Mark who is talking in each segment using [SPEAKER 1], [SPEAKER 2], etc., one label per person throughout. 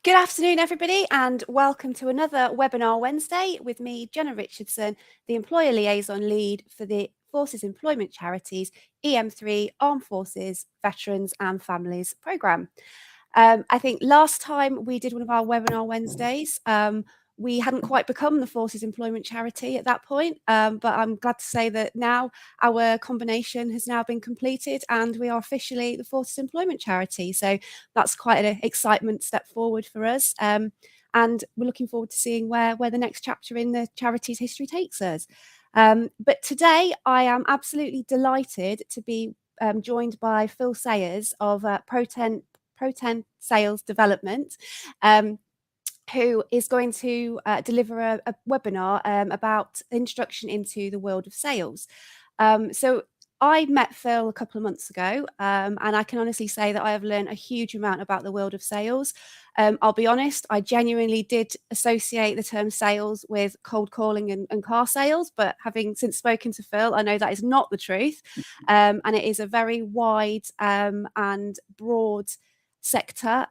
[SPEAKER 1] Good afternoon, everybody, and welcome to another Webinar Wednesday with me, Jenna Richardson, the Employer Liaison Lead for the Forces Employment Charities EM3 Armed Forces Veterans and Families Programme. I think last time we did one of our Webinar Wednesdays, we hadn't quite become the Forces Employment Charity at that point, but I'm glad to say that now our combination has now been completed and we are officially the Forces Employment Charity. So that's quite an excitement step forward for us. And we're looking forward to seeing where the next chapter in the charity's history takes us. But today I am absolutely delighted to be joined by Phil Sayers of Proten Sales Development, who is going to deliver a webinar about introduction into the world of sales. So I met Phil a couple of months ago, and I can honestly say that I have learned a huge amount about the world of sales. I'll be honest, I genuinely did associate the term sales with cold calling and car sales, but having since spoken to Phil, I know that is not the truth. And it is a very wide and broad sector,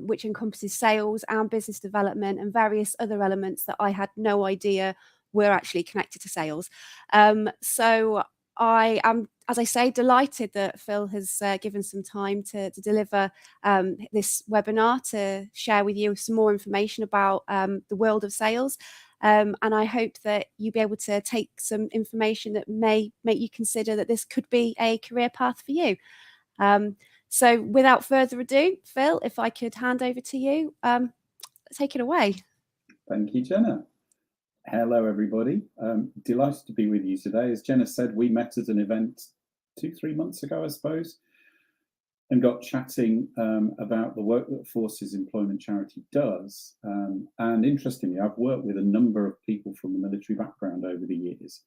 [SPEAKER 1] which encompasses sales and business development and various other elements that I had no idea were actually connected to sales. So I am, as I say, delighted that Phil has given some time to deliver this webinar to share with you some more information about the world of sales. And I hope that you'll be able to take some information that may make you consider that this could be a career path for you. So without further ado, Phil, if I could hand over to you, take it away.
[SPEAKER 2] Thank you, Jenna. Hello, everybody. Delighted to be with you today. As Jenna said, we met at an event 2-3 months ago, I suppose, and got chatting about the work that Forces Employment Charity does. And interestingly, I've worked with a number of people from the military background over the years,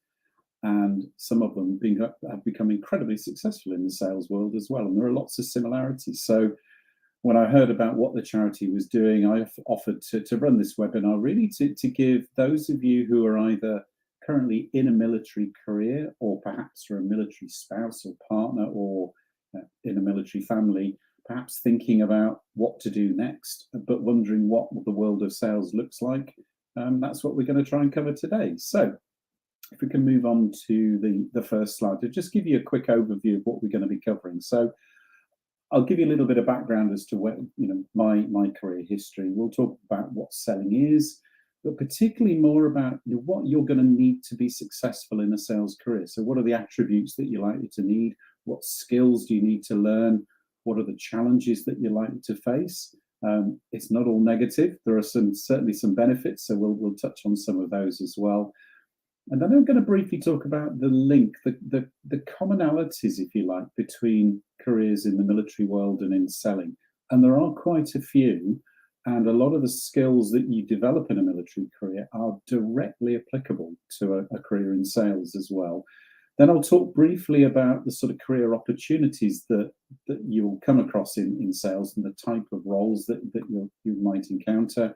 [SPEAKER 2] and some of them have become incredibly successful in the sales world as well. And there are lots of similarities. So when I heard about what the charity was doing, I offered to run this webinar really to give those of you who are either currently in a military career or perhaps are a military spouse or partner or in a military family, perhaps thinking about what to do next, but wondering what the world of sales looks like. That's what we're going to try and cover today. So if we can move on to the first slide, to just give you a quick overview of what we're going to be covering. So I'll give you a little bit of background as to where, my career history. We'll talk about what selling is, but particularly more about what you're going to need to be successful in a sales career. So what are the attributes that you're likely to need? What skills do you need to learn? What are the challenges that you're likely to face? It's not all negative. There are certainly some benefits, so we'll touch on some of those as well. And then I'm going to briefly talk about the link, the commonalities, if you like, between careers in the military world and in selling. And there are quite a few, and a lot of the skills that you develop in a military career are directly applicable to a career in sales as well. Then I'll talk briefly about the sort of career opportunities that you'll come across in sales and the type of roles that you might encounter.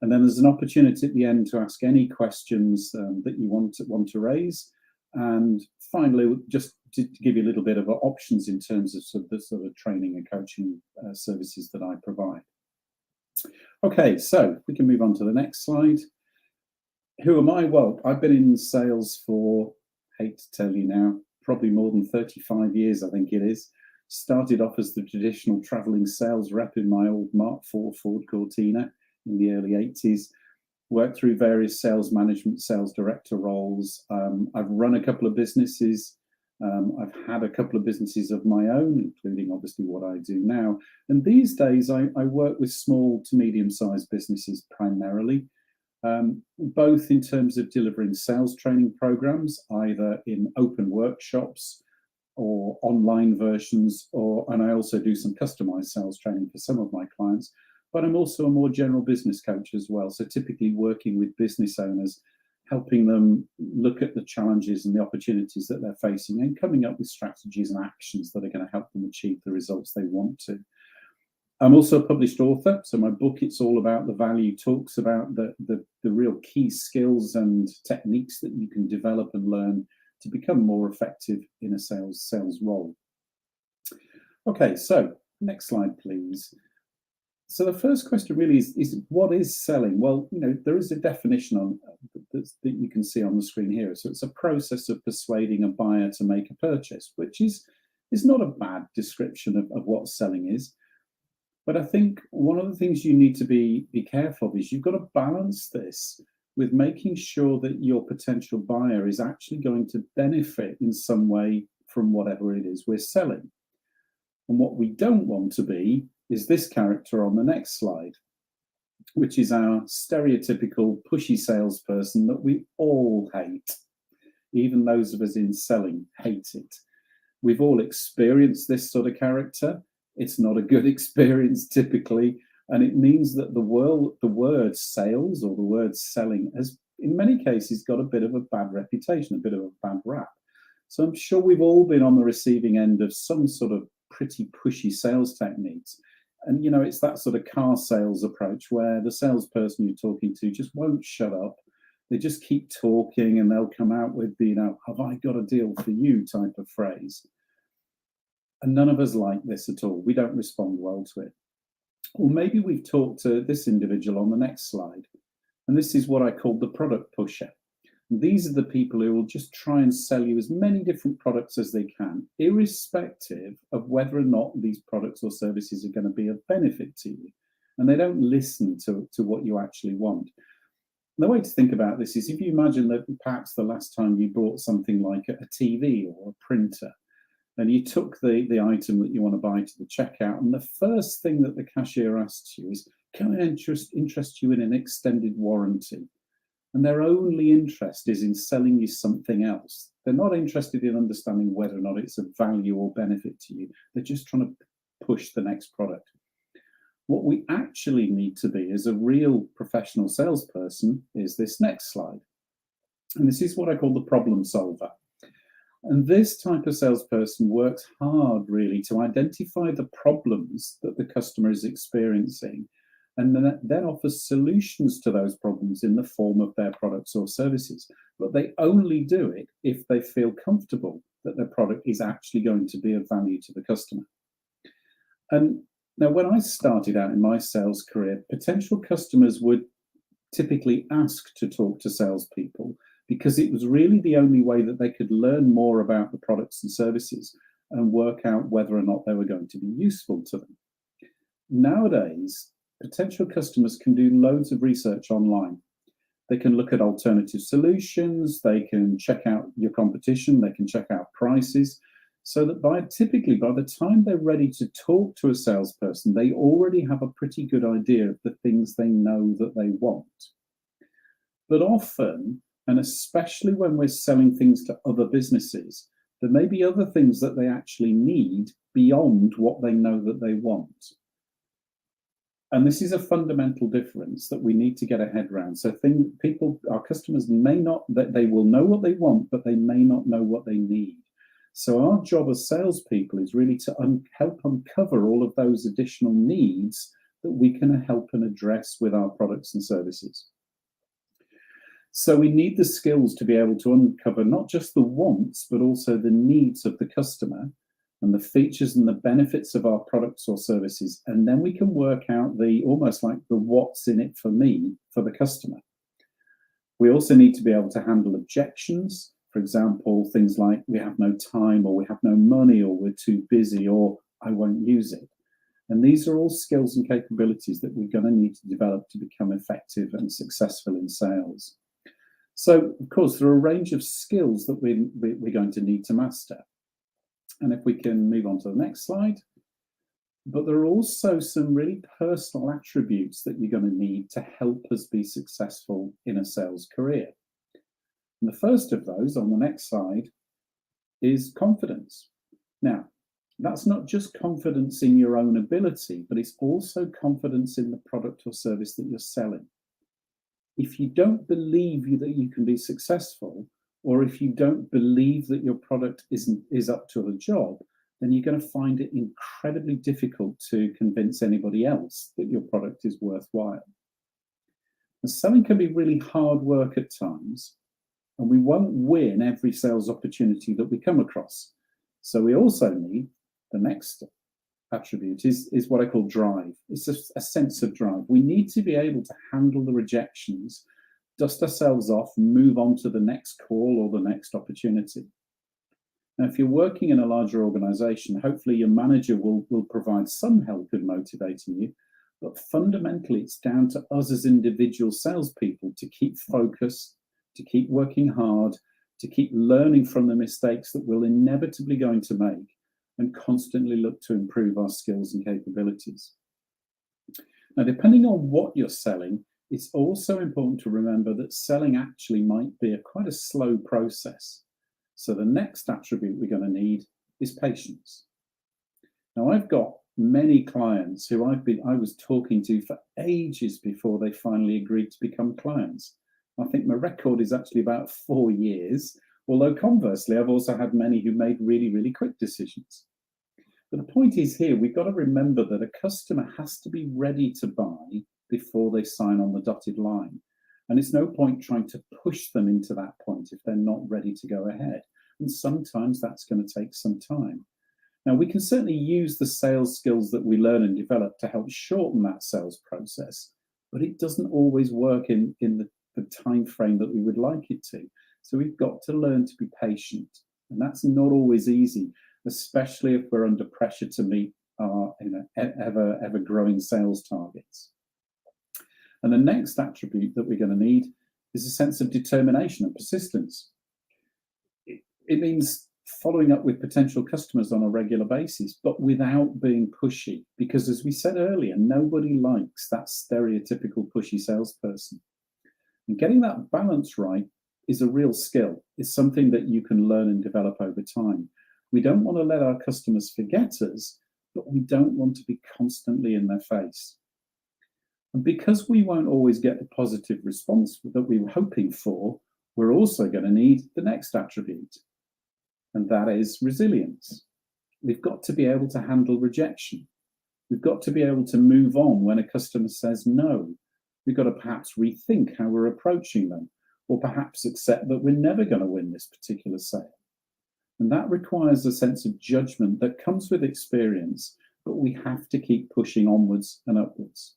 [SPEAKER 2] And then there's an opportunity at the end to ask any questions that you want to raise. And finally, just to give you a little bit of options in terms of the sort of training and coaching services that I provide. Okay, so we can move on to the next slide. Who am I? Well, I've been in sales for, hate to tell you now, probably more than 35 years, I think it is. Started off as the traditional traveling sales rep in my old Mark IV Ford Cortina in the early 80s, worked through various sales management, sales director roles. I've run a couple of businesses. I've had a couple of businesses of my own, including obviously what I do now. And these days I work with small to medium-sized businesses primarily, both in terms of delivering sales training programs, either in open workshops or online versions, and I also do some customized sales training for some of my clients. But I'm also a more general business coach as well. So typically working with business owners, helping them look at the challenges and the opportunities that they're facing and coming up with strategies and actions that are going to help them achieve the results they want to. I'm also a published author. So my book, It's All About the Value, talks about the real key skills and techniques that you can develop and learn to become more effective in a sales role. Okay, so next slide, please. So the first question really is what is selling? Well, there is a definition on that you can see on the screen here. So it's a process of persuading a buyer to make a purchase, which is not a bad description of what selling is. But I think one of the things you need to be careful of is you've got to balance this with making sure that your potential buyer is actually going to benefit in some way from whatever it is we're selling. And what we don't want to be is this character on the next slide, which is our stereotypical pushy salesperson that we all hate. Even those of us in selling hate it. We've all experienced this sort of character. It's not a good experience typically, and it means that the word sales or the word selling has, in many cases, got a bit of a bad reputation, a bit of a bad rap. So I'm sure we've all been on the receiving end of some sort of pretty pushy sales techniques. And, it's that sort of car sales approach where the salesperson you're talking to just won't shut up. They just keep talking and they'll come out with the, have I got a deal for you type of phrase. And none of us like this at all. We don't respond well to it. Or maybe we've talked to this individual on the next slide. And this is what I call the product pusher. These are the people who will just try and sell you as many different products as they can, irrespective of whether or not these products or services are going to be of benefit to you. And they don't listen to what you actually want. And the way to think about this is if you imagine that perhaps the last time you bought something like a TV or a printer, and you took the item that you want to buy to the checkout, and the first thing that the cashier asks you is, can I interest you in an extended warranty? And their only interest is in selling you something else. They're not interested in understanding whether or not it's of value or benefit to you. They're just trying to push the next product. What we actually need to be as a real professional salesperson is this next slide. And this is what I call the problem solver. And this type of salesperson works hard really to identify the problems that the customer is experiencing and then offers solutions to those problems in the form of their products or services. But they only do it if they feel comfortable that their product is actually going to be of value to the customer. And now, when I started out in my sales career, potential customers would typically ask to talk to salespeople because it was really the only way that they could learn more about the products and services and work out whether or not they were going to be useful to them. Nowadays, potential customers can do loads of research online. They can look at alternative solutions, they can check out your competition, they can check out prices, so that typically by the time they're ready to talk to a salesperson, they already have a pretty good idea of the things they know that they want. But often, and especially when we're selling things to other businesses, there may be other things that they actually need beyond what they know that they want. And this is a fundamental difference that we need to get our head around. So our customers they will know what they want, but they may not know what they need. So our job as salespeople is really to help uncover all of those additional needs that we can help and address with our products and services. So we need the skills to be able to uncover not just the wants, but also the needs of the customer and the features and the benefits of our products or services. And then we can work out almost like the what's in it for me for the customer. We also need to be able to handle objections. For example, things like we have no time, or we have no money, or we're too busy, or I won't use it. And these are all skills and capabilities that we're going to need to develop to become effective and successful in sales. So, of course, there are a range of skills that we're going to need to master. And if we can move on to the next slide. But there are also some really personal attributes that you're going to need to help us be successful in a sales career. And the first of those on the next slide is confidence. Now, that's not just confidence in your own ability, but it's also confidence in the product or service that you're selling. If you don't believe that you can be successful, or if you don't believe that your product is up to the job, then you're going to find it incredibly difficult to convince anybody else that your product is worthwhile. And selling can be really hard work at times, and we won't win every sales opportunity that we come across. So we also need the next attribute is what I call drive. It's a sense of drive. We need to be able to handle the rejections, dust ourselves off, move on to the next call or the next opportunity. Now, if you're working in a larger organization, hopefully your manager will provide some help in motivating you, but fundamentally it's down to us as individual salespeople to keep focused, to keep working hard, to keep learning from the mistakes that we're inevitably going to make, and constantly look to improve our skills and capabilities. Now, depending on what you're selling, it's also important to remember that selling actually might be quite a slow process. So the next attribute we're going to need is patience. Now, I've got many clients who I was talking to for ages before they finally agreed to become clients. I think my record is actually about 4 years, although conversely, I've also had many who made really, really quick decisions. But the point is here, we've got to remember that a customer has to be ready to buy before they sign on the dotted line. And it's no point trying to push them into that point if they're not ready to go ahead. And sometimes that's going to take some time. Now, we can certainly use the sales skills that we learn and develop to help shorten that sales process, but it doesn't always work in the time frame that we would like it to. So we've got to learn to be patient. And that's not always easy, especially if we're under pressure to meet our ever growing sales targets. And the next attribute that we're going to need is a sense of determination and persistence. It means following up with potential customers on a regular basis, but without being pushy, because as we said earlier, nobody likes that stereotypical pushy salesperson. And getting that balance right is a real skill. It's something that you can learn and develop over time. We don't want to let our customers forget us, but we don't want to be constantly in their face. And because we won't always get the positive response that we were hoping for, we're also going to need the next attribute, and that is resilience. We've got to be able to handle rejection. We've got to be able to move on when a customer says no. We've got to perhaps rethink how we're approaching them, or perhaps accept that we're never going to win this particular sale. And that requires a sense of judgment that comes with experience, but we have to keep pushing onwards and upwards.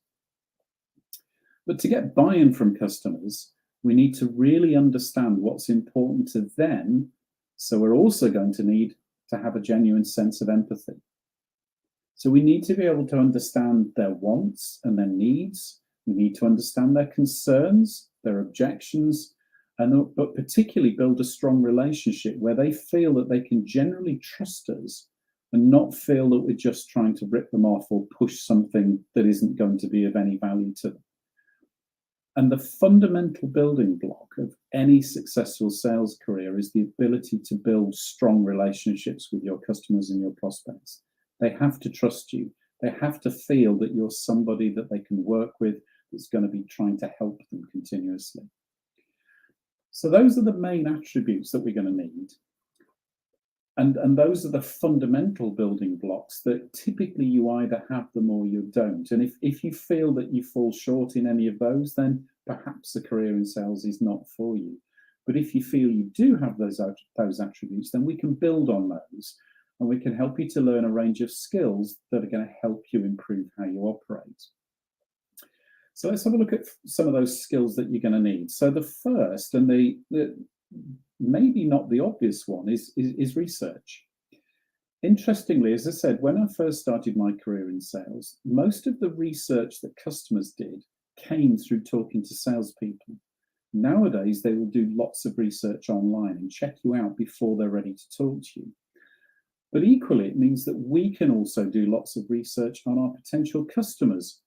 [SPEAKER 2] But to get buy-in from customers, we need to really understand what's important to them. So we're also going to need to have a genuine sense of empathy. So we need to be able to understand their wants and their needs. We need to understand their concerns, their objections, but particularly build a strong relationship where they feel that they can generally trust us and not feel that we're just trying to rip them off or push something that isn't going to be of any value to them. And the fundamental building block of any successful sales career is the ability to build strong relationships with your customers and your prospects. They have to trust you. They have to feel that you're somebody that they can work with, that's going to be trying to help them continuously. So those are the main attributes that we're going to need. And those are the fundamental building blocks that typically you either have them or you don't. And if you feel that you fall short in any of those, then perhaps a career in sales is not for you. But if you feel you do have those attributes, then we can build on those, and we can help you to learn a range of skills that are going to help you improve how you operate. So let's have a look at some of those skills that you're going to need. So the first, and the maybe not the obvious one, is research. Interestingly, as I said, when I first started my career in sales, most of the research that customers did came through talking to salespeople. Nowadays, they will do lots of research online and check you out before they're ready to talk to you. But equally, it means that we can also do lots of research on our potential customers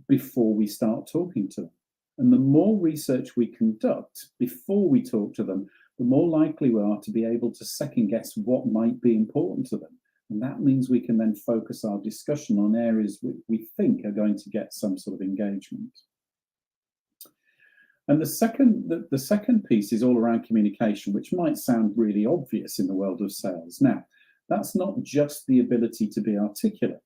[SPEAKER 2] before we start talking to them. And the more research we conduct before we talk to them, the more likely we are to be able to second guess what might be important to them. And that means we can then focus our discussion on areas we think are going to get some sort of engagement. And the second piece is all around communication, which might sound really obvious in the world of sales. Now, that's not just the ability to be articulate.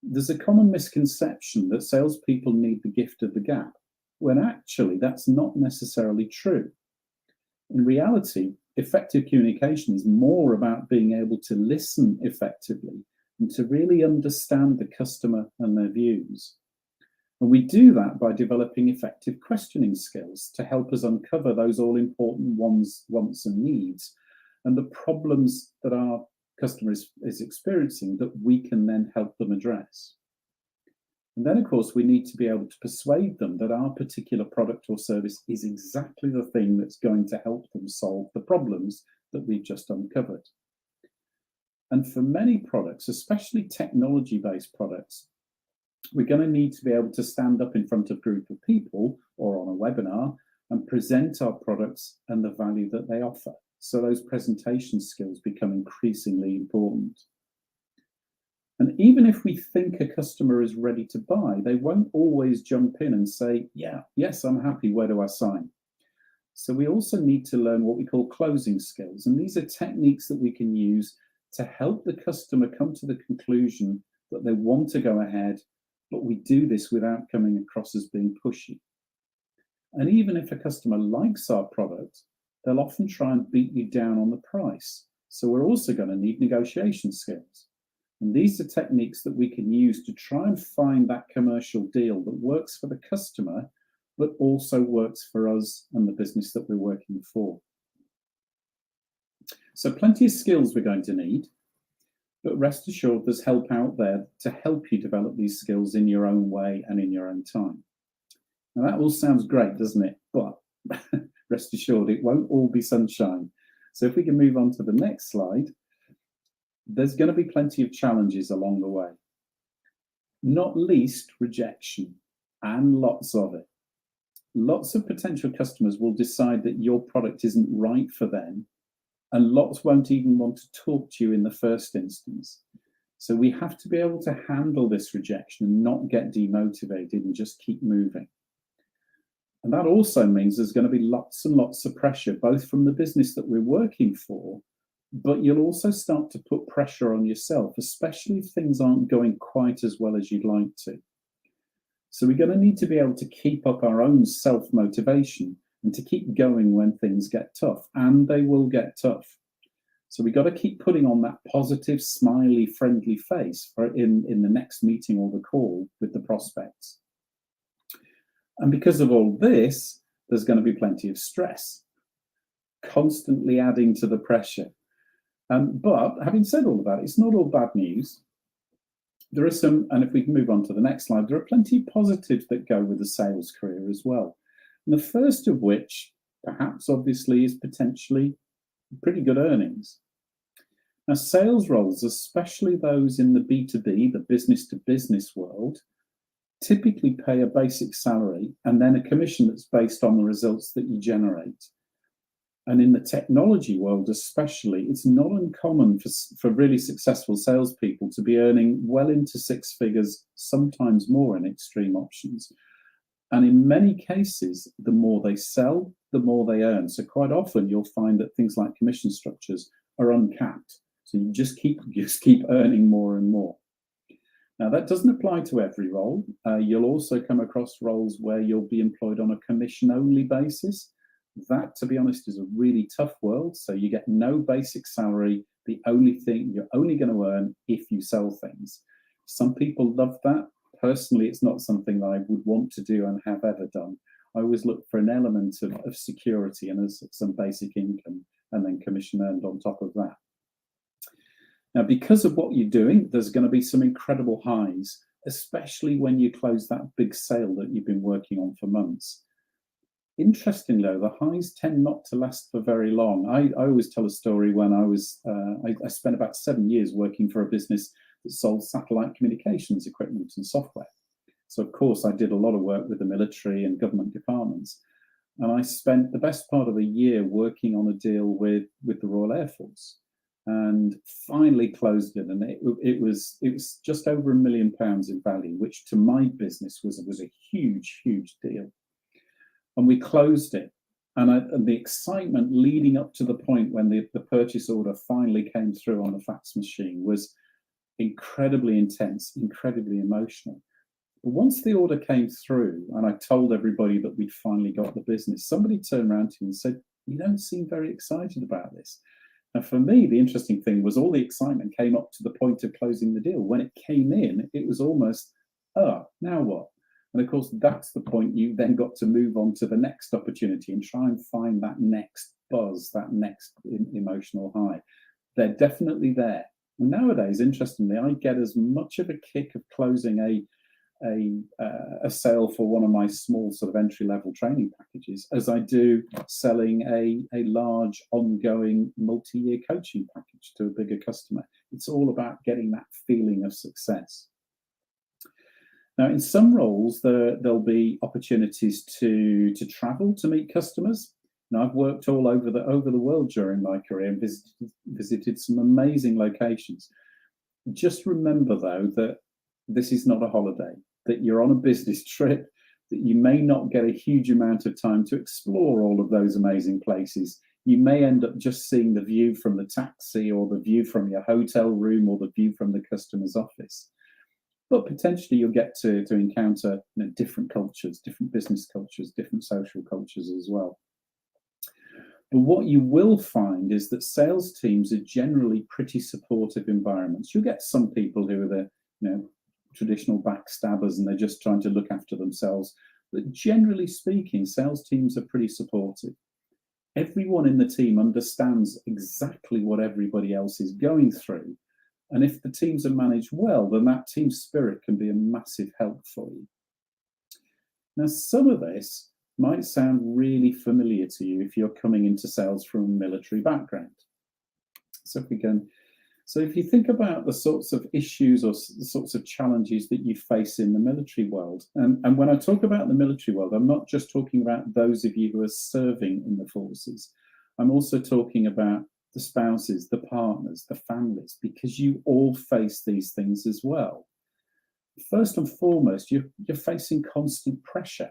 [SPEAKER 2] There's a common misconception that salespeople need the gift of the gab, when actually that's not necessarily true. In reality, effective communication is more about being able to listen effectively and to really understand the customer and their views. And we do that by developing effective questioning skills to help us uncover those all-important wants and needs, and the problems that our customer is experiencing that we can then help them address. And then, of course, we need to be able to persuade them that our particular product or service is exactly the thing that's going to help them solve the problems that we've just uncovered. And for many products, especially technology-based products, we're going to need to be able to stand up in front of a group of people or on a webinar and present our products and the value that they offer. So those presentation skills become increasingly important. And even if we think a customer is ready to buy, they won't always jump in and say, yes, I'm happy, where do I sign? So we also need to learn what we call closing skills. And these are techniques that we can use to help the customer come to the conclusion that they want to go ahead, but we do this without coming across as being pushy. And even if a customer likes our product, they'll often try and beat you down on the price. So we're also going to need negotiation skills. And these are techniques that we can use to try and find that commercial deal that works for the customer, but also works for us and the business that we're working for. So plenty of skills we're going to need, but rest assured there's help out there to help you develop these skills in your own way and in your own time. Now that all sounds great, doesn't it? But rest assured it won't all be sunshine. So if we can move on to the next slide, there's going to be plenty of challenges along the way, not least rejection, and lots of it. Lots of potential customers will decide that your product isn't right for them, and lots won't even want to talk to you in the first instance. So we have to be able to handle this rejection and not get demotivated and just keep moving. And that also means there's going to be lots and lots of pressure, both from the business that we're working for, but you'll also start to put pressure on yourself, especially if things aren't going quite as well as you'd like to. So we're going to need to be able to keep up our own self-motivation and to keep going when things get tough, and they will get tough. So we've got to keep putting on that positive, smiley, friendly face in the next meeting or the call with the prospects. And because of all this, there's going to be plenty of stress, constantly adding to the pressure. But having said all of that, it's not all bad news. There are some, and if we can move on to the next slide, there are plenty of positives that go with a sales career as well. And the first of which, perhaps obviously, is potentially pretty good earnings. Now, sales roles, especially those in the B2B, the business-to-business world, typically pay a basic salary and then a commission that's based on the results that you generate. And in the technology world especially, it's not uncommon for really successful salespeople to be earning well into six figures, sometimes more in extreme options. And in many cases, the more they sell, the more they earn. So quite often you'll find that things like commission structures are uncapped. So you just keep earning more and more. Now that doesn't apply to every role. You'll also come across roles where you'll be employed on a commission-only basis. That, to be honest, is a really tough world. So you get no basic salary. The only thing you're only going to earn if you sell things. Some people love that. Personally, it's not something that I would want to do and have ever done. I always look for an element of security and some basic income and then commission earned on top of that. Now, because of what you're doing, there's going to be some incredible highs, especially when you close that big sale that you've been working on for months. Interestingly, though, the highs tend not to last for very long. I always tell a story when I spent about 7 years working for a business that sold satellite communications equipment and software. So, of course, I did a lot of work with the military and government departments. And I spent the best part of a year working on a deal with the Royal Air Force, and finally closed it. And it was just over £1 million in value, which to my business was a huge, huge deal. And we closed it. And the excitement leading up to the point when the purchase order finally came through on the fax machine was incredibly intense, incredibly emotional. But once the order came through and I told everybody that we'd finally got the business, somebody turned around to me and said, "You don't seem very excited about this." And for me, the interesting thing was all the excitement came up to the point of closing the deal. When it came in, it was almost, oh, now what? And of course, that's the point you then got to move on to the next opportunity and try and find that next buzz, that next emotional high. They're definitely there. And nowadays, interestingly, I get as much of a kick of closing a sale for one of my small sort of entry-level training packages as I do selling a large ongoing multi-year coaching package to a bigger customer. It's all about getting that feeling of success. Now, in some roles, there'll be opportunities to travel to meet customers. Now, I've worked all over the world during my career and visited some amazing locations. Just remember, though, that this is not a holiday, that you're on a business trip, that you may not get a huge amount of time to explore all of those amazing places. You may end up just seeing the view from the taxi or the view from your hotel room or the view from the customer's office. But potentially you'll get to encounter different cultures, different business cultures, different social cultures as well. But what you will find is that sales teams are generally pretty supportive environments. You'll get some people who are the traditional backstabbers and they're just trying to look after themselves. But generally speaking, sales teams are pretty supportive. Everyone in the team understands exactly what everybody else is going through. And if the teams are managed well, then that team spirit can be a massive help for you. Now, some of this might sound really familiar to you if you're coming into sales from a military background. So if you think about the sorts of issues or the sorts of challenges that you face in the military world, and when I talk about the military world, I'm not just talking about those of you who are serving in the forces. I'm also talking about the spouses, the partners, the families, because you all face these things as well. First and foremost, you're facing constant pressure.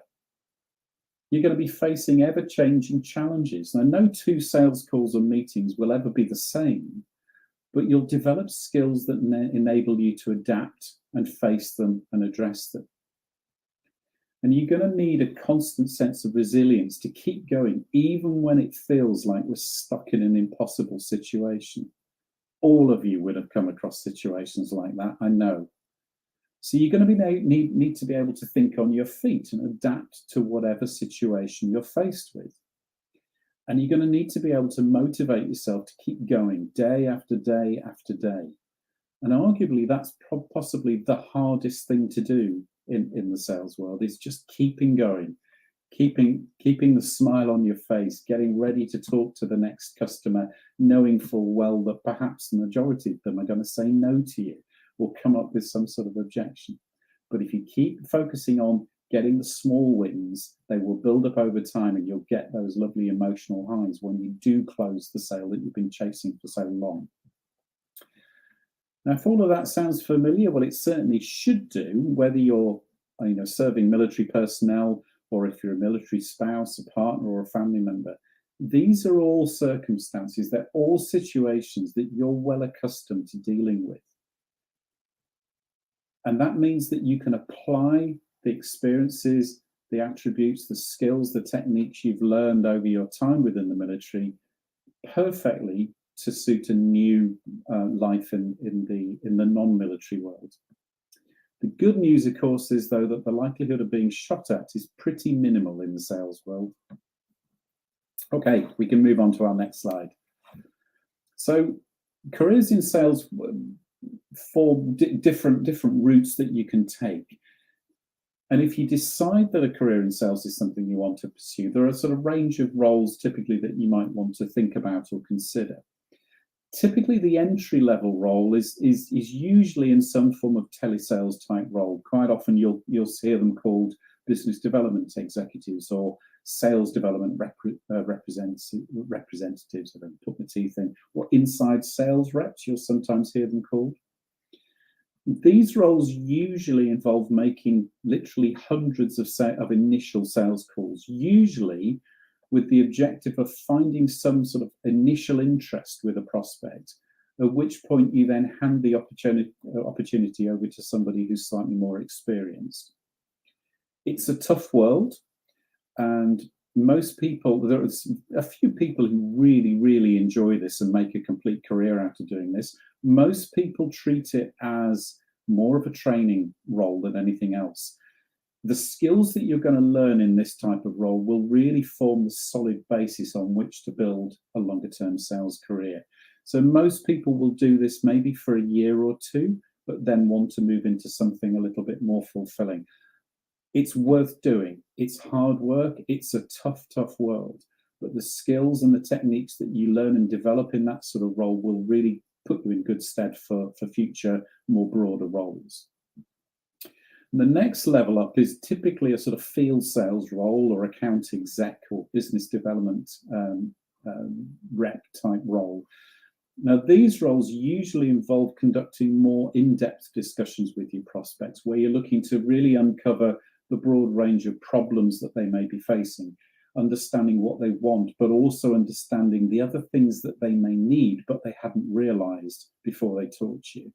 [SPEAKER 2] You're going to be facing ever-changing challenges. Now, no two sales calls or meetings will ever be the same, but you'll develop skills that enable you to adapt and face them and address them. And you're going to need a constant sense of resilience to keep going, even when it feels like we're stuck in an impossible situation. All of you would have come across situations like that, I know. So you're going to need to be able to think on your feet and adapt to whatever situation you're faced with. And you're going to need to be able to motivate yourself to keep going day after day after day. And arguably, that's possibly the hardest thing to do in the sales world, is just keeping going, keeping the smile on your face, getting ready to talk to the next customer, knowing full well that perhaps the majority of them are going to say no to you or come up with some sort of objection. But if you keep focusing on getting the small wins, they will build up over time and you'll get those lovely emotional highs when you do close the sale that you've been chasing for so long. Now, if all of that sounds familiar, well, it certainly should do, whether you're serving military personnel or if you're a military spouse, a partner, or a family member. These are all circumstances, they're all situations that you're well accustomed to dealing with. And that means that you can apply the experiences, the attributes, the skills, the techniques you've learned over your time within the military perfectly to suit a new life in the non-military world. The good news, of course, is though that the likelihood of being shot at is pretty minimal in the sales world. Okay, we can move on to our next slide. So careers in sales, four different routes that you can take. And if you decide that a career in sales is something you want to pursue, there are a sort of range of roles typically that you might want to think about or consider. Typically, the entry-level role is usually in some form of telesales type role. Quite often, you'll hear them called business development executives or sales development representatives. I don't put my teeth in. Or inside sales reps, you'll sometimes hear them called. These roles usually involve making literally hundreds of initial sales calls, usually with the objective of finding some sort of initial interest with a prospect, at which point you then hand the opportunity over to somebody who's slightly more experienced. It's a tough world, and most people, there's a few people who really, really enjoy this and make a complete career out of doing this. Most people treat it as more of a training role than anything else. The skills that you're going to learn in this type of role will really form the solid basis on which to build a longer term sales career. So most people will do this maybe for a year or two, but then want to move into something a little bit more fulfilling. It's worth doing. It's hard work. It's a tough, tough world. But the skills and the techniques that you learn and develop in that sort of role will really put you in good stead for future, more broader roles. The next level up is typically a sort of field sales role or account exec or business development rep type role. Now, these roles usually involve conducting more in-depth discussions with your prospects, where you're looking to really uncover the broad range of problems that they may be facing, understanding what they want, but also understanding the other things that they may need, but they haven't realized before they talk to you.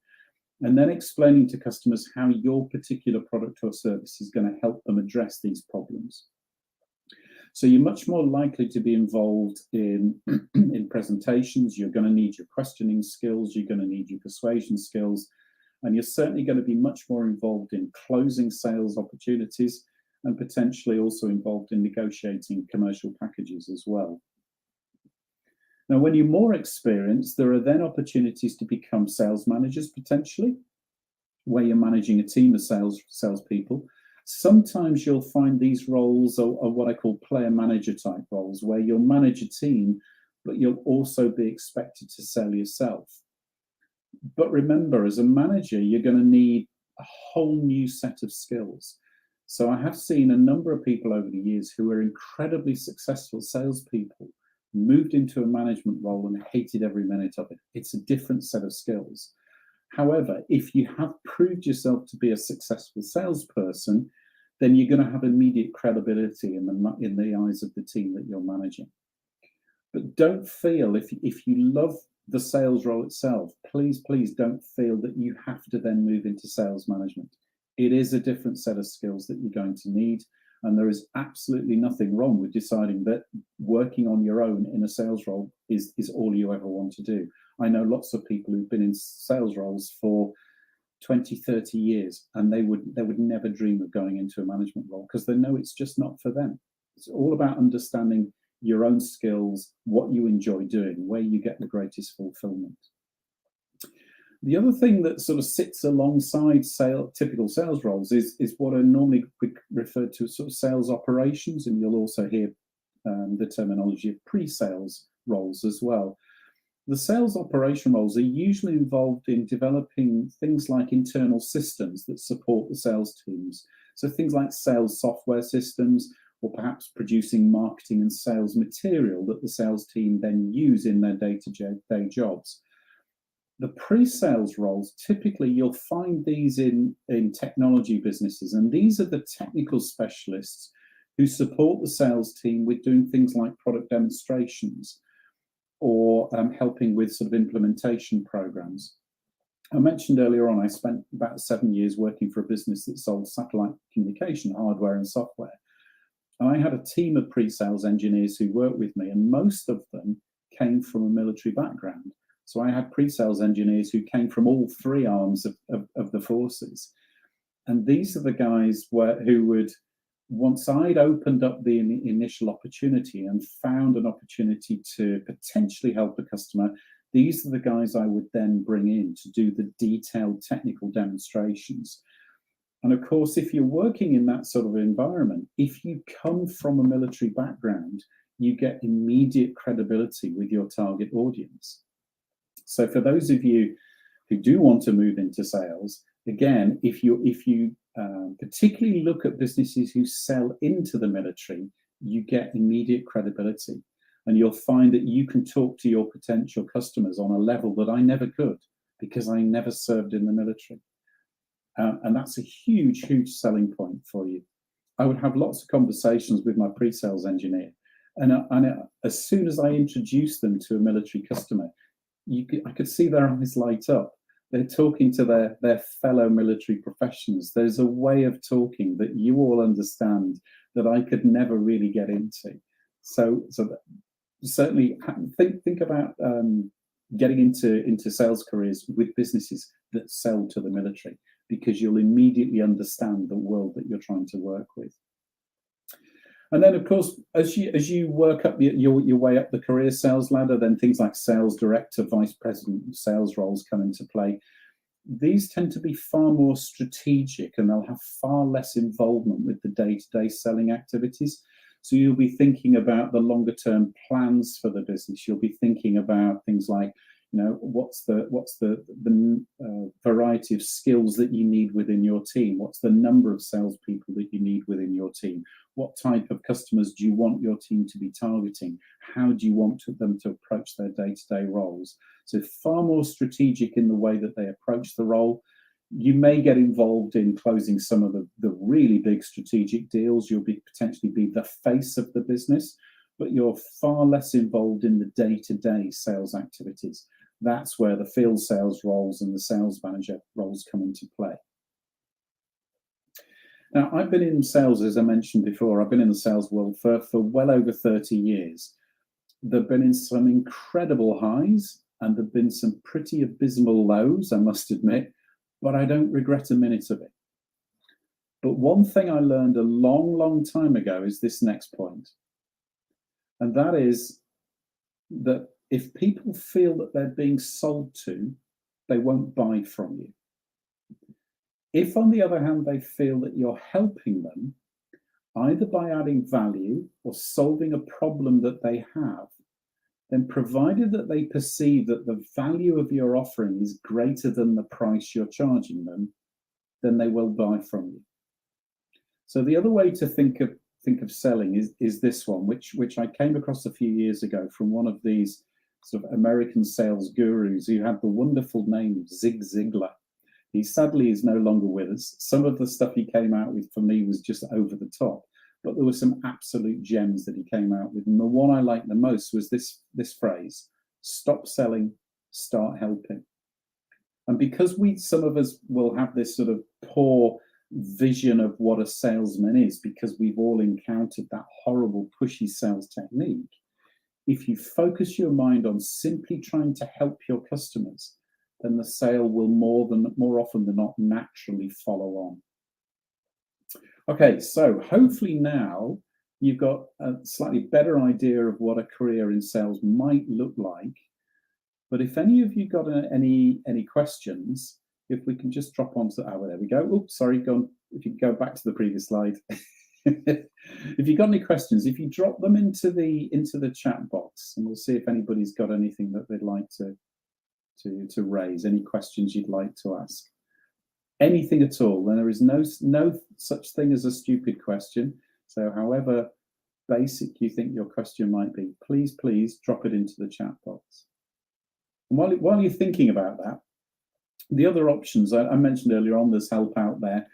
[SPEAKER 2] And then explaining to customers how your particular product or service is going to help them address these problems. So you're much more likely to be involved in presentations. You're going to need your questioning skills. You're going to need your persuasion skills. And you're certainly going to be much more involved in closing sales opportunities and potentially also involved in negotiating commercial packages as well. Now, when you're more experienced, there are then opportunities to become sales managers potentially, where you're managing a team of salespeople. Sometimes you'll find these roles are what I call player manager type roles, where you'll manage a team, but you'll also be expected to sell yourself. But remember, as a manager, you're going to need a whole new set of skills. So I have seen a number of people over the years who are incredibly successful salespeople, moved into a management role and hated every minute of it. It's a different set of skills. However, if you have proved yourself to be a successful salesperson, then you're going to have immediate credibility in the eyes of the team that you're managing. But don't feel, if you love the sales role itself, please don't feel that you have to then move into sales management. It is a different set of skills that you're going to need. And there is absolutely nothing wrong with deciding that working on your own in a sales role is all you ever want to do. I know lots of people who've been in sales roles for 20, 30 years, and they would never dream of going into a management role because they know it's just not for them. It's all about understanding your own skills, what you enjoy doing, where you get the greatest fulfillment. The other thing that sort of sits alongside typical sales roles is what are normally referred to as sort of sales operations, and you'll also hear the terminology of pre-sales roles as well. The sales operation roles are usually involved in developing things like internal systems that support the sales teams. So things like sales software systems, or perhaps producing marketing and sales material that the sales team then use in their day-to-day jobs. The pre-sales roles, typically you'll find these in technology businesses, and these are the technical specialists who support the sales team with doing things like product demonstrations or helping with sort of implementation programs. I mentioned earlier on, I spent about 7 years working for a business that sold satellite communication hardware and software. And I had a team of pre-sales engineers who worked with me, and most of them came from a military background. So I had pre-sales engineers who came from all three arms of the forces. And these are the guys who would, once I'd opened up the initial opportunity and found an opportunity to potentially help a customer, these are the guys I would then bring in to do the detailed technical demonstrations. And of course, if you're working in that sort of environment, if you come from a military background, you get immediate credibility with your target audience. So for those of you who do want to move into sales, again, if you particularly look at businesses who sell into the military, you get immediate credibility. And you'll find that you can talk to your potential customers on a level that I never could because I never served in the military. And that's a huge, huge selling point for you. I would have lots of conversations with my pre-sales engineer. And as soon as I introduced them to a military customer, I could see their eyes light up. They're talking to their fellow military professionals. There's a way of talking that you all understand that I could never really get into. So certainly think about getting into sales careers with businesses that sell to the military, because you'll immediately understand the world that you're trying to work with. And then, of course, as you work up your way up the career sales ladder, then things like sales director, vice president of sales roles come into play. These tend to be far more strategic, and they'll have far less involvement with the day-to-day selling activities. So you'll be thinking about the longer term plans for the business. You'll be thinking about things like, what's the variety of skills that you need within your team? What's the number of salespeople that you need within your team? What type of customers do you want your team to be targeting? How do you want them to approach their day-to-day roles? So far more strategic in the way that they approach the role. You may get involved in closing some of the really big strategic deals. You'll potentially be the face of the business, but you're far less involved in the day-to-day sales activities. That's where the field sales roles and the sales manager roles come into play. Now, I've been in sales, as I mentioned before, I've been in the sales world for well over 30 years. There've been some incredible highs, and there've been some pretty abysmal lows, I must admit, but I don't regret a minute of it. But one thing I learned a long, long time ago is this next point. And that is that if people feel that they're being sold to, they won't buy from you. If, on the other hand, they feel that you're helping them, either by adding value or solving a problem that they have, then provided that they perceive that the value of your offering is greater than the price you're charging them, then they will buy from you. So the other way to think of selling is this one, which I came across a few years ago from one of these sort of American sales gurus who had the wonderful name Zig Ziglar. He sadly is no longer with us. Some of the stuff he came out with for me was just over the top, but there were some absolute gems that he came out with. And the one I liked the most was this phrase: stop selling, start helping. And because some of us will have this sort of poor vision of what a salesman is, because we've all encountered that horrible pushy sales technique, if you focus your mind on simply trying to help your customers, then the sale will more often than not naturally follow on. Okay, so hopefully now you've got a slightly better idea of what a career in sales might look like. But if any of you got any questions, if we can just drop onto, there we go. Oops, sorry, go on. If you go back to the previous slide. If you've got any questions, if you drop them into the chat box, and we'll see if anybody's got anything that they'd like to raise, any questions you'd like to ask. Anything at all. And there is no such thing as a stupid question. So however basic you think your question might be, please drop it into the chat box. And while you're thinking about that, the other options I mentioned earlier on, there's help out there.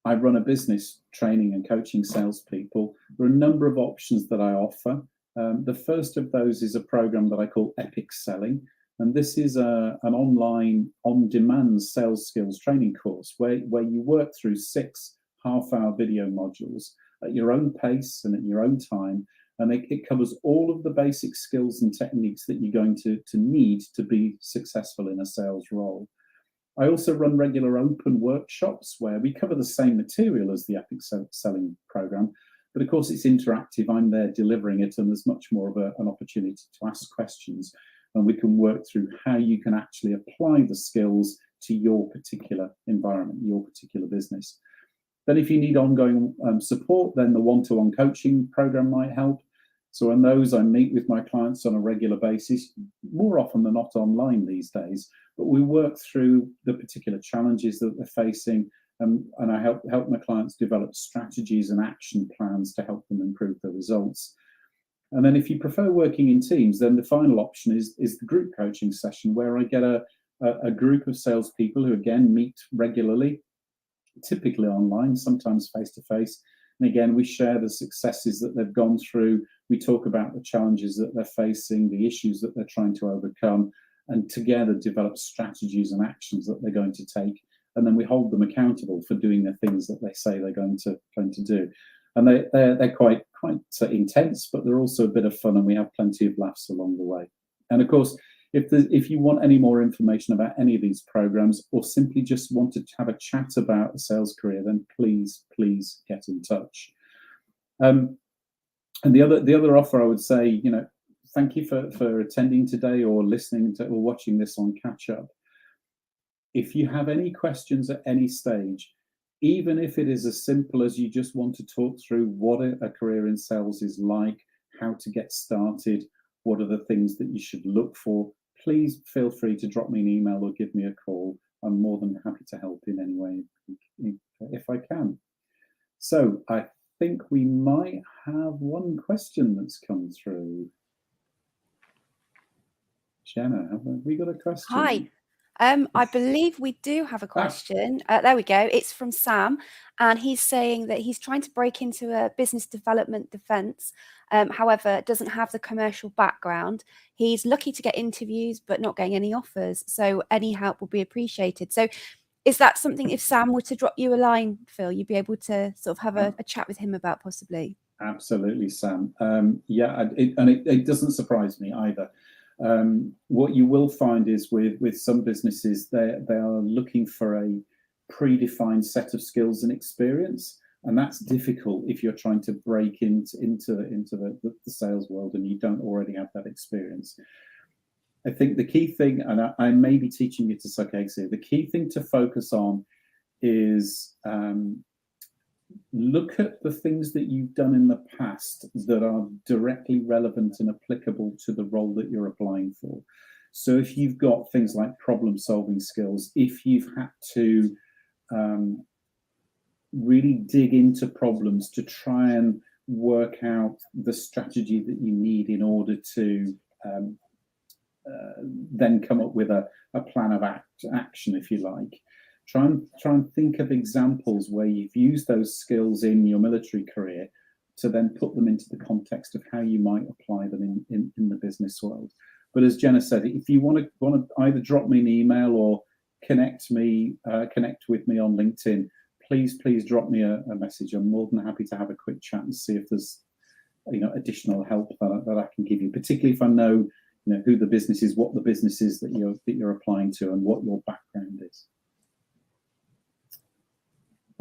[SPEAKER 2] I run a business training and coaching salespeople. There are a number of options that I offer. The first of those is a program that I call Epic Selling. And this is an online, on-demand sales skills training course where you work through 6 half-hour video modules at your own pace and at your own time. And it covers all of the basic skills and techniques that you're going to need to be successful in a sales role. I also run regular open workshops where we cover the same material as the Epic Selling program, but of course it's interactive. I'm there delivering it, and there's much more of an opportunity to ask questions, and we can work through how you can actually apply the skills to your particular environment, your particular business. Then if you need ongoing support, then the one-to-one coaching program might help. So on those, I meet with my clients on a regular basis, more often than not online these days, but we work through the particular challenges that they're facing, and I help my clients develop strategies and action plans to help them improve their results. And then if you prefer working in teams, then the final option is the group coaching session, where I get a group of salespeople who, again, meet regularly, typically online, sometimes face-to-face. And again, we share the successes that they've gone through. We talk about the challenges that they're facing, the issues that they're trying to overcome, and together develop strategies and actions that they're going to take. And then we hold them accountable for doing the things that they say they're going to do. and they're quite intense, but they're also a bit of fun, and we have plenty of laughs along the way. And of course, if you want any more information about any of these programs, or simply just want to have a chat about a sales career, then please get in touch. And the other offer, I would say, thank you for attending today, or listening to, or watching this on catch up. If you have any questions at any stage, even if it is as simple as you just want to talk through what a career in sales is like, how to get started, what are the things that you should look for, please feel free to drop me an email or give me a call. I'm more than happy to help in any way if I can. So I think we might have one question that's come through. Jenna, have we got a question?
[SPEAKER 1] Hi. I believe we do have a question. There we go. It's from Sam, and he's saying that he's trying to break into a business development defense. However, doesn't have the commercial background. He's lucky to get interviews, but not getting any offers. So any help will be appreciated. So is that something, if Sam were to drop you a line, Phil, you'd be able to sort of have a chat with him about possibly?
[SPEAKER 2] Absolutely, Sam. Yeah, it doesn't surprise me either. What you will find is with some businesses, they are looking for a predefined set of skills and experience, and that's difficult if you're trying to break into the sales world and you don't already have that experience. I think the key thing, and I may be teaching you to suck eggs here, the key thing to focus on is look at the things that you've done in the past that are directly relevant and applicable to the role that you're applying for. So if you've got things like problem-solving skills, if you've had to really dig into problems to try and work out the strategy that you need in order to then come up with a plan of action, if you like. Try and think of examples where you've used those skills in your military career to then put them into the context of how you might apply them in the business world. But as Jenna said, if you want to either drop me an email or connect with me on LinkedIn, please drop me a message. I'm more than happy to have a quick chat and see if there's additional help that I can give you, particularly if I know who the business is, what the business is that you're applying to, and what your background is.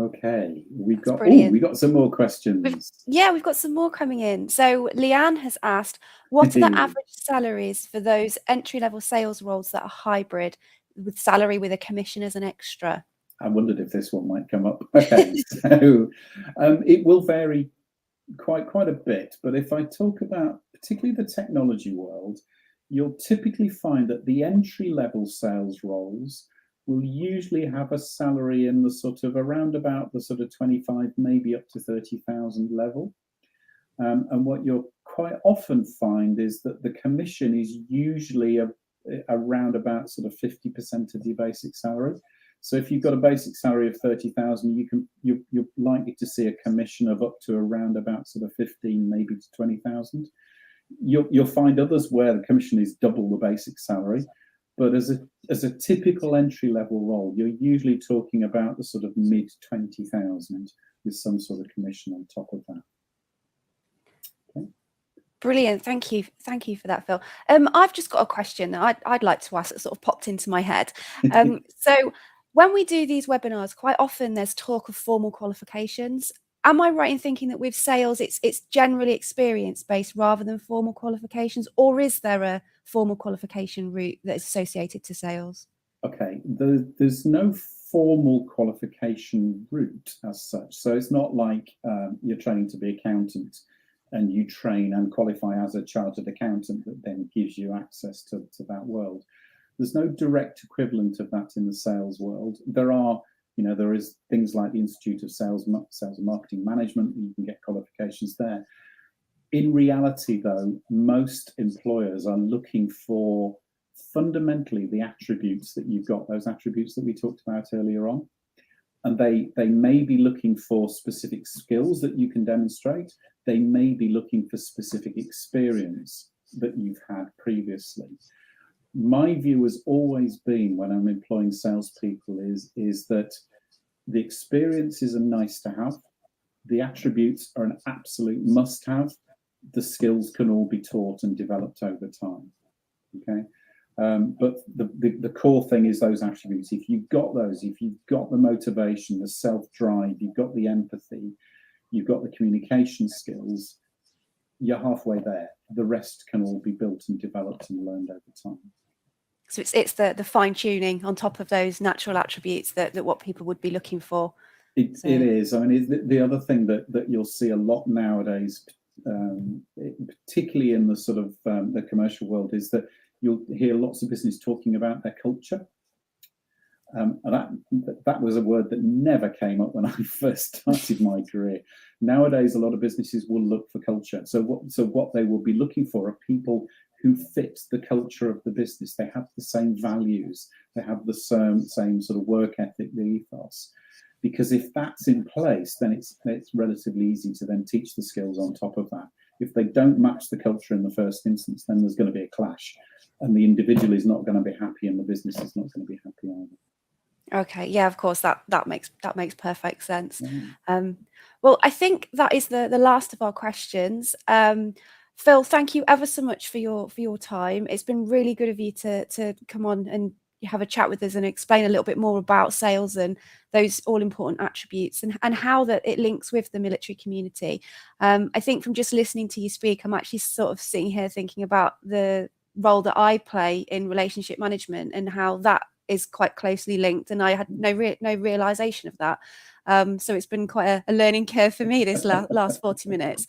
[SPEAKER 2] Okay, we got some more questions.
[SPEAKER 1] We've got some more coming in. So Leanne has asked, what are the average salaries for those entry-level sales roles that are hybrid, with salary with a commission as an extra?
[SPEAKER 2] I wondered if this one might come up. Okay, so it will vary quite a bit, but if I talk about particularly the technology world, you'll typically find that the entry-level sales roles will usually have a salary in the sort of around about the sort of 25, maybe up to 30,000 level. And what you'll quite often find is that the commission is usually around about sort of 50% of your basic salary. So if you've got a basic salary of 30,000, you're likely to see a commission of up to around about sort of 15, maybe to 20,000. You'll find others where the commission is double the basic salary. But as a typical entry level role, you're usually talking about the sort of mid 20,000 with some sort of commission on top of that. Okay.
[SPEAKER 1] Brilliant, thank you for that, Phil. I've just got a question that I'd like to ask that sort of popped into my head. So when we do these webinars, quite often there's talk of formal qualifications. Am I right in thinking that with sales, it's generally experience-based rather than formal qualifications, or is there a formal qualification route that is associated to sales?
[SPEAKER 2] Okay, there's no formal qualification route as such. So it's not like you're training to be accountant and you train and qualify as a chartered accountant that then gives you access to that world. There's no direct equivalent of that in the sales world. There is things like the Institute of Sales and Marketing Management. You can get qualifications there. In reality, though, most employers are looking for fundamentally the attributes that you've got, those attributes that we talked about earlier on. And they may be looking for specific skills that you can demonstrate. They may be looking for specific experience that you've had previously. My view has always been, when I'm employing salespeople, is that the experience is a nice to have, The attributes are an absolute must-have. The skills can all be taught and developed over time. Okay, but the core thing is those attributes. If you've got those, if you've got the motivation, the self-drive, you've got the empathy, you've got the communication skills, you're halfway there. The rest can all be built and developed and learned over time.
[SPEAKER 1] So it's the fine-tuning on top of those natural attributes that what people would be looking for.
[SPEAKER 2] It is. I mean, the other thing that you'll see a lot nowadays, particularly in the sort of the commercial world, is that you'll hear lots of business talking about their culture. And that was a word that never came up when I first started my career. Nowadays, a lot of businesses will look for culture. So what they will be looking for are people who fit the culture of the business. They have the same values. They have the same sort of work ethic, the ethos. Because if that's in place, then it's relatively easy to then teach the skills on top of that. If they don't match the culture in the first instance, then there's going to be a clash, and the individual is not going to be happy, and the business is not going to be happy either.
[SPEAKER 1] Okay, yeah, of course, that makes perfect sense. Yeah. Well, I think that is the last of our questions. Phil, thank you ever so much for your time. It's been really good of you to come on and have a chat with us and explain a little bit more about sales and those all important attributes and how that it links with the military community. I think from just listening to you speak, I'm actually sort of sitting here thinking about the role that I play in relationship management and how that is quite closely linked, and I had no realization of that. So it's been quite a learning curve for me this last 40 minutes.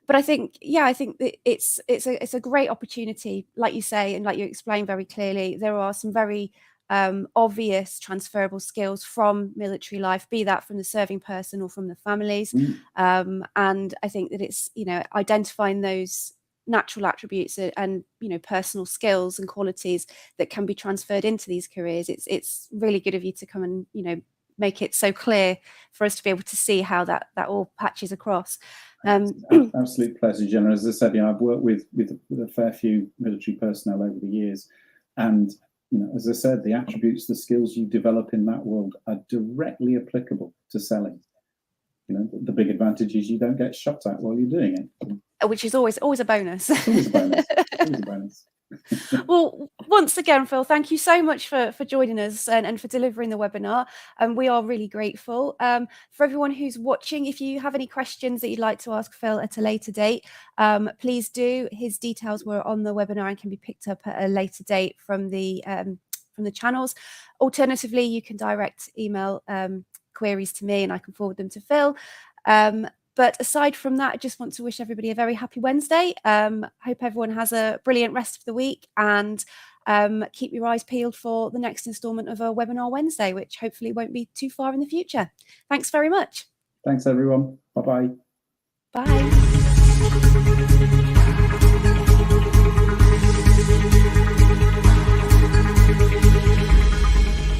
[SPEAKER 1] But I think that it's a great opportunity, like you say, and like you explained very clearly. There are some very obvious transferable skills from military life, be that from the serving person or from the families. And I think that it's, identifying those natural attributes and personal skills and qualities that can be transferred into these careers. It's really good of you to come and make it so clear for us to be able to see how that all patches across.
[SPEAKER 2] Absolute pleasure, Jenna. As I said, I've worked with a fair few military personnel over the years, and as I said, the attributes, the skills you develop in that world are directly applicable to selling. The big advantage is you don't get shot at while you're doing it,
[SPEAKER 1] which is always a bonus.
[SPEAKER 2] It's always a bonus. Always a bonus.
[SPEAKER 1] Well, once again, Phil, thank you so much for joining us and for delivering the webinar. We are really grateful. For everyone who's watching, if you have any questions that you'd like to ask Phil at a later date, please do. His details were on the webinar and can be picked up at a later date from the channels. Alternatively, you can direct email queries to me and I can forward them to Phil. But aside from that, I just want to wish everybody a very happy Wednesday. Hope everyone has a brilliant rest of the week, and keep your eyes peeled for the next instalment of a Webinar Wednesday, which hopefully won't be too far in the future. Thanks very much.
[SPEAKER 2] Thanks, everyone. Bye-bye.
[SPEAKER 1] Bye.